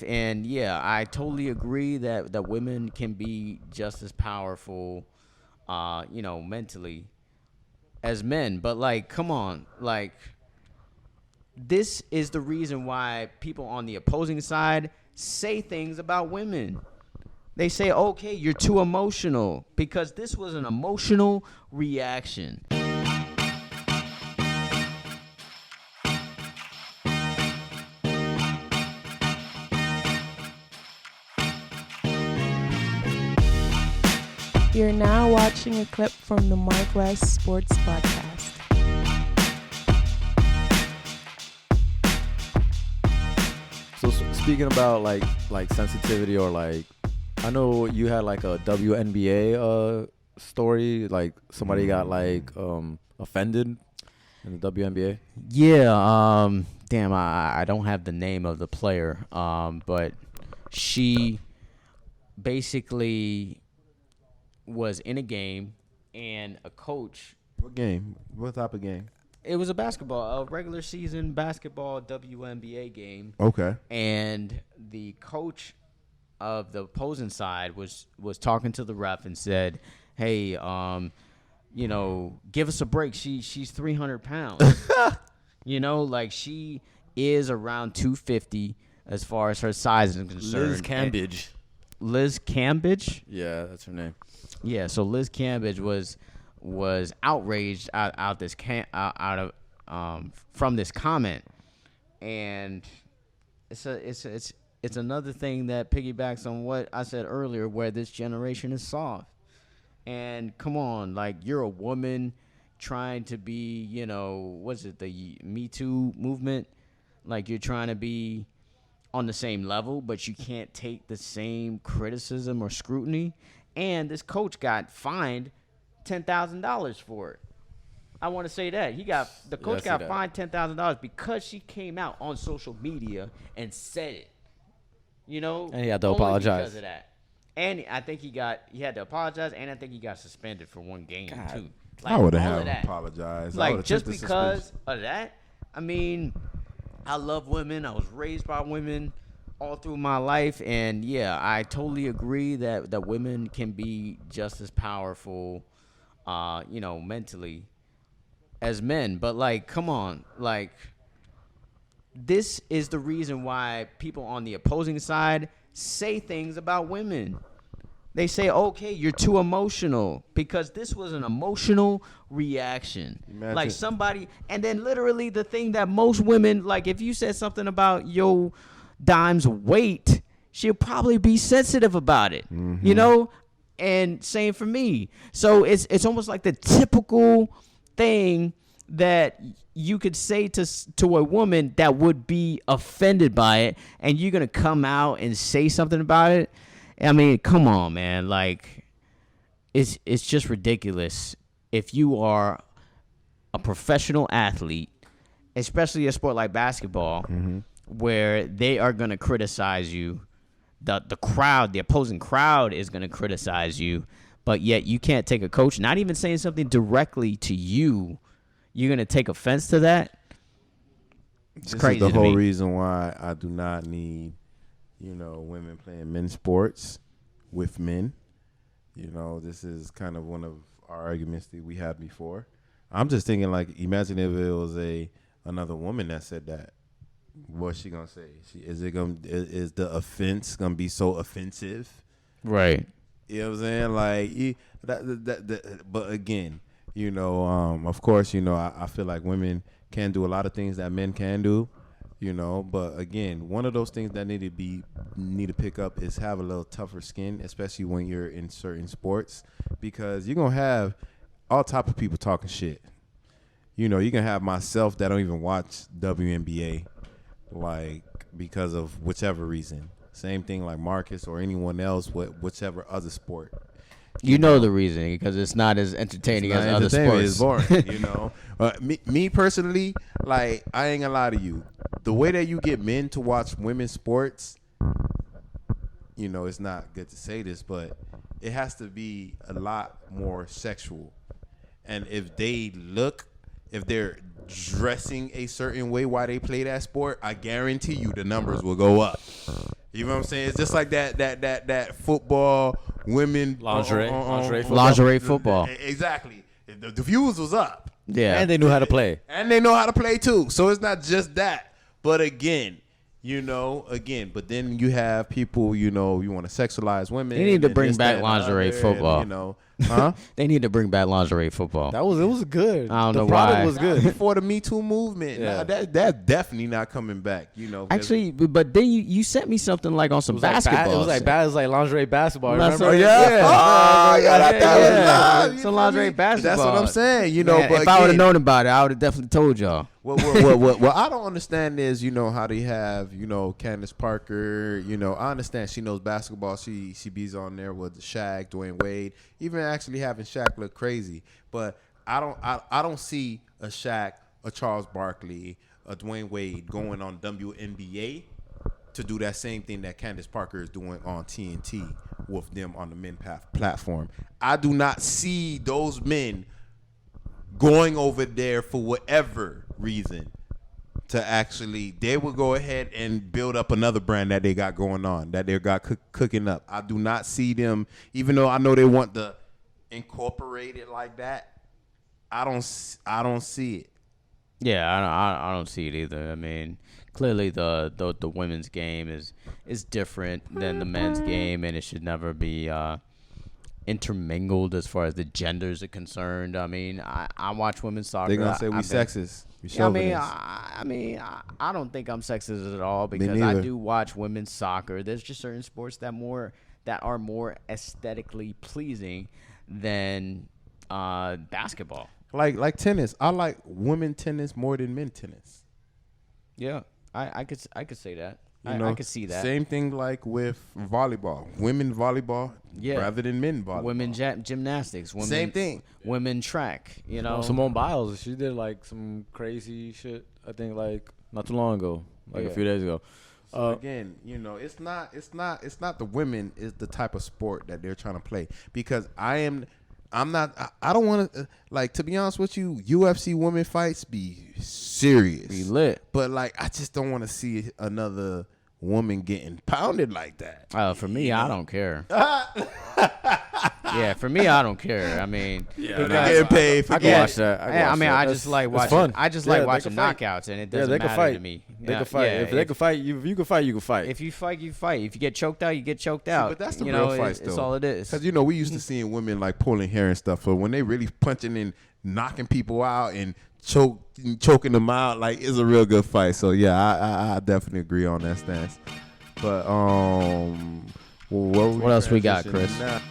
And yeah, I totally agree that women can be just as powerful, mentally as men. But like, come on, like this is the reason why people on the opposing side say things about women. They say, okay, you're too emotional because this was an emotional reaction. You're now watching a clip from the MarcWes Sports Podcast. So speaking about like sensitivity or like, I know you had like a WNBA story, like somebody got like offended in the WNBA. Yeah, damn, I don't have the name of the player, but she basically was in a game and a coach. What game? What type of game? It was a regular season basketball WNBA game. Okay. And the coach of the opposing side was talking to the ref and said, "Hey, give us a break. She's 300 pounds. Like she is around 250 as far as her size is concerned." Liz Cambage. Liz Cambage? Yeah, that's her name. Yeah, so Liz Cambage was outraged from this comment, and it's another thing that piggybacks on what I said earlier, where this generation is soft. And come on, like you're a woman trying to be, the Me Too movement? Like you're trying to be on the same level, but you can't take the same criticism or scrutiny. And this coach got fined $10,000 for it. I want to say that the coach got fined $10,000 because she came out on social media and said it. And he had to only apologize because of that. And I think he had to apologize, and I think he got suspended for one game too. Like, I would all have of that. apologized. Like just because of that. I mean, I love women. I was raised by women all through my life, and yeah, I totally agree that women can be just as powerful, mentally as men. But like, come on, like this is the reason why people on the opposing side say things about women. They say, okay, you're too emotional because this was an emotional reaction. Imagine. Like somebody, and then literally the thing that most women, like if you said something about your dime's weight, she'll probably be sensitive about it, and same for me. So it's almost like the typical thing that you could say to a woman that would be offended by it, and you're going to come out and say something about it. I mean, come on, man. Like, it's just ridiculous. If you are a professional athlete, especially a sport like basketball, where they are going to criticize you, the opposing crowd is going to criticize you, but yet you can't take a coach, not even saying something directly to you, you're going to take offense to that? It's crazy to me. This is the whole reason why I do not need women playing men's sports with men. This is kind of one of our arguments that we had before. I'm just thinking, like, imagine if it was another woman that said that. What's she gonna say? Is the offense gonna be so offensive? Right. You know what I'm saying? Like but again, of course, I feel like women can do a lot of things that men can do. But again, one of those things that need to pick up is have a little tougher skin, especially when you're in certain sports, because you're gonna have all type of people talking shit. You can have myself that don't even watch WNBA, like because of whichever reason. Same thing like Marcus or anyone else with whichever other sport. You know the reason, because it's not as entertaining as other sports. It's boring, Me personally, like, I ain't gonna lie to you. The way that you get men to watch women's sports, it's not good to say this, but it has to be a lot more sexual. And if they're dressing a certain way while they play that sport, I guarantee you the numbers will go up. You know what I'm saying? It's just like that football women Lingerie football. Lingerie football. Exactly. The views was up. Yeah. And they knew how to play. And they know how to play too. So it's not just that. But again, but then you have people, you want to sexualize women. They need to and bring this, back that, and lingerie other, football. And, huh? They need to bring back lingerie football. It was good. I don't the know product why. was good. Before the Me Too movement. Yeah. Nah, that's definitely not coming back, 'cause- Actually, but then you sent me something like on some basketball. It was like lingerie basketball. That's Remember? what- Yeah. Oh, yeah, that was live. You Some feel lingerie me? basketball. That's what I'm saying. Man, But if I would have again, known about it, I would have definitely told y'all. What I don't understand is, how they have, Candace Parker, I understand she knows basketball. She bees on there with Shaq, Dwayne Wade, even actually having Shaq look crazy. But I don't see a Shaq, a Charles Barkley, a Dwayne Wade going on WNBA to do that same thing that Candace Parker is doing on TNT with them on the men platform. I do not see those men going over there for whatever reason to actually, they will go ahead and build up another brand that they got going on, that they got cooking up. I do not see them, even though I know they want to incorporate it like that. I don't see it. Yeah, I don't see it either. I mean, clearly the women's game is different than the men's game, and it should never be intermingled as far as the genders are concerned. I mean, I watch women's soccer. They're gonna say we sexist. I don't think I'm sexist at all, because I do watch women's soccer. There's just certain sports that are more aesthetically pleasing than basketball. Like tennis. I like women tennis more than men tennis. Yeah, I could say that. You know, I could see that. Same thing like with volleyball. Women volleyball rather than men volleyball. Women gymnastics. Women, Same thing. Women track. Simone Biles, she did like some crazy shit. I think like not too long ago, a few days ago. So again, it's not the women is the type of sport that they're trying to play, because I don't want to, to be honest with you, UFC women fights be serious. Be lit. But I just don't want to see another woman getting pounded like that. For me, I don't care. Yeah, for me, I don't care. I mean, They're getting paid for I can watch that. I just like watching. fun. I just Yeah, like they watching can fight. knockouts, and it Yeah, doesn't they can matter fight. to me. They Yeah, can fight. yeah, If they can fight, you can fight. You can fight. If you fight, you fight. If you get choked out, you get choked out. But that's the you real know, fights, it's though. all it is. Because we used to seeing women pulling hair and stuff, but when they really punching and knocking people out and choking them out, it's a real good fight. So yeah, I definitely agree on that stance. But what else we got, Chris? Now?